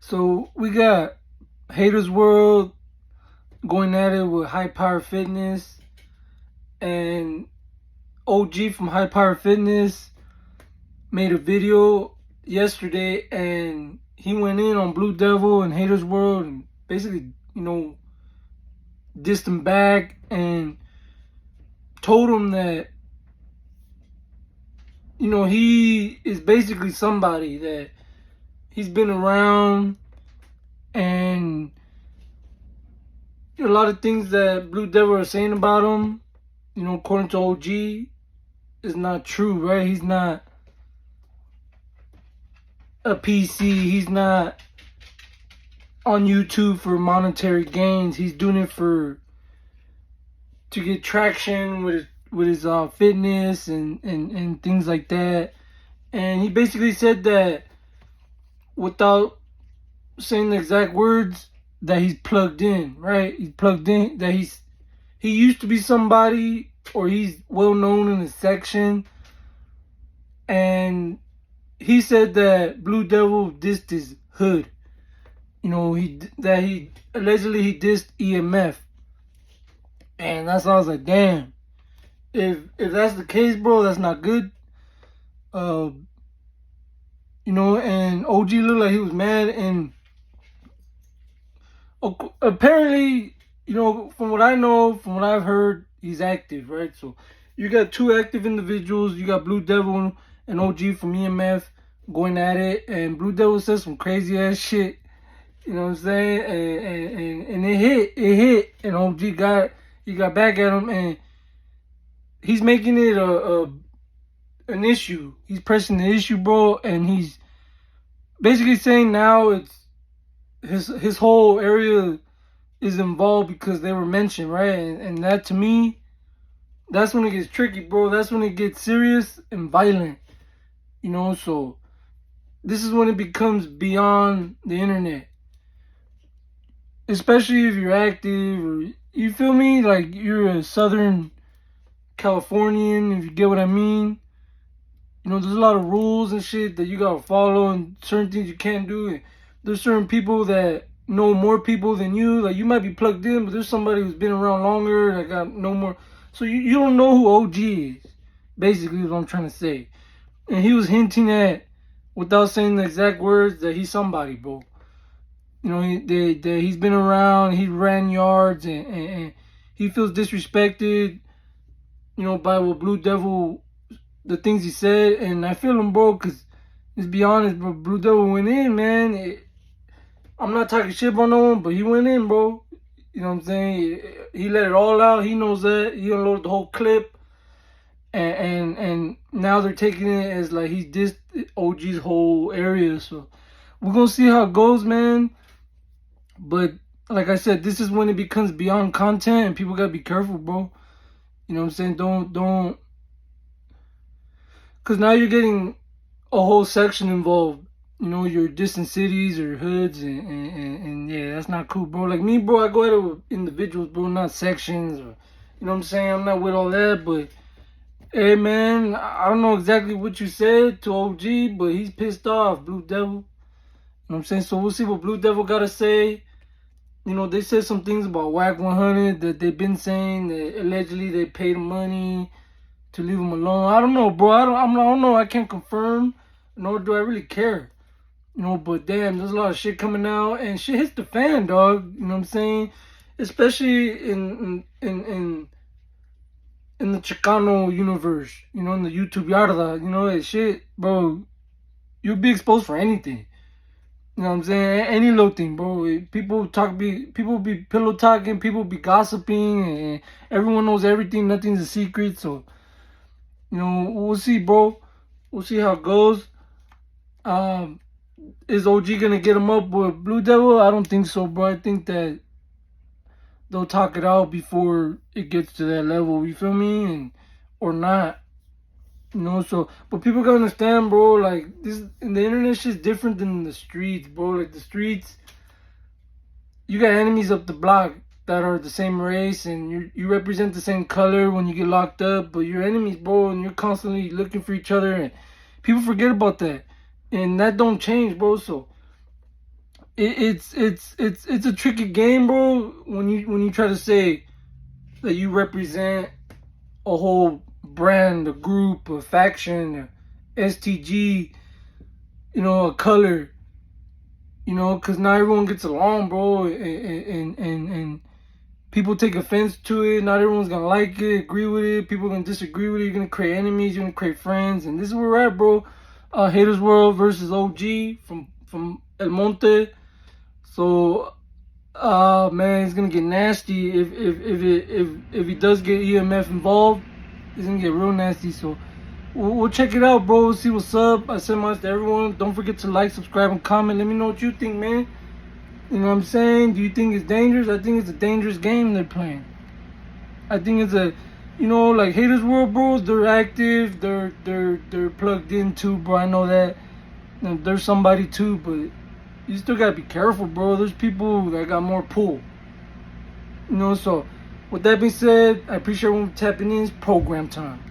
So we got Hatersworld going at it with High Power Fitness, and OG from High Power Fitness made a video yesterday, and he went in on Blue Devil and Hatersworld and basically, dissed him back and told him that, he is basically somebody that he's been around, and a lot of things that Blue Devil are saying about him, according to OG, is not true, right? He's not a PC. He's not on YouTube for monetary gains. He's doing it to get traction with his fitness and things like that. And he basically said that, without saying the exact words, that he's plugged in, right? He's plugged in, that he used to be somebody, or he's well known in his section. And he said that Blue Devil dissed his hood. He allegedly dissed EMF. And that's why I was like, damn. If that's the case, bro, that's not good. And OG looked like he was mad, and apparently, from what I know, from what I've heard, he's active, right? So you got two active individuals. You got Blue Devil and OG from EMF going at it, and Blue Devil says some crazy ass shit. You know what I'm saying? And it hit, and OG got back at him, and he's making it an issue. He's pressing the issue, bro, and he's basically saying now it's his whole area is involved because they were mentioned, right? And that, to me, that's when it gets tricky, bro. That's when it gets serious and violent. So this is when it becomes beyond the internet. Especially if you're active, or, you feel me? Like, you're a Southern Californian, if you get what I mean. There's a lot of rules and shit that you gotta follow, and certain things you can't do. And there's certain people that know more people than you. Like, you might be plugged in, but there's somebody who's been around longer that got no more. So you don't know who OG is, basically, is what I'm trying to say. And he was hinting at, without saying the exact words, that he's somebody, bro. He's been around, he ran yards, and he feels disrespected, by what Blue Devil, the things he said. And I feel him, bro, because, let's be honest, bro, Blue Devil went in, man. I'm not talking shit about no one, but he went in, bro. You know what I'm saying? He let it all out. He knows that. He unloaded the whole clip. And now they're taking it as like he dissed OG's whole area. So we're going to see how it goes, man. But like I said, this is when it becomes beyond content, and people got to be careful, bro. You know what I'm saying? Don't. Because now you're getting a whole section involved. Your distant cities or hoods, and yeah, that's not cool, bro. Like me, bro, I go at it with individuals, bro, not sections, or, you know what I'm saying? I'm not with all that, but, hey, man, I don't know exactly what you said to OG, but he's pissed off, Blue Devil. You know what I'm saying? So we'll see what Blue Devil got to say. They said some things about Whack 100 that they've been saying, that allegedly they paid him money to leave him alone. I don't know, bro. I don't know. I can't confirm, nor do I really care. But damn, there's a lot of shit coming out, and shit hits the fan, dog. You know what I'm saying? Especially in the Chicano universe, in the YouTube yarda, that shit, bro, you'll be exposed for anything. You know what I'm saying? Any little thing, bro. People be pillow talking, people be gossiping, and everyone knows everything. Nothing's a secret. So, we'll see, bro. We'll see how it goes. Is OG gonna get him up with Blue Devil? I don't think so, bro. I think that they'll talk it out before it gets to that level. You feel me? Or not. So, but people gotta understand, bro, like, this, in the internet, shit's different than the streets, bro. Like, the streets, you got enemies up the block that are the same race, and you represent the same color when you get locked up, but you're enemies, bro, and you're constantly looking for each other, and people forget about that, and that don't change, bro. So it's a tricky game, bro. When you try to say that you represent a whole brand, a group, a faction, a STG, a color, because not everyone gets along, bro, and people take offense to it. Not everyone's gonna like it, agree with it. People are gonna disagree with it. You're gonna create enemies. You're gonna create friends, and this is where we're at, bro. Hatersworld versus OG from El Monte. So, man, it's gonna get nasty if he does get EMF involved. It's gonna get real nasty. So we'll check it out, bro. See what's up. I send mine to everyone. Don't forget to like, subscribe, and comment. Let me know what you think, man. You know what I'm saying? Do you think it's dangerous? I think it's a dangerous game they're playing. I think it's a, like Hatersworld, bros. They're active. They're plugged in too, bro. I know that. And there's somebody too, but you still gotta be careful, bro. There's people that got more pull. So with that being said, I appreciate everyone tapping in. It's program time.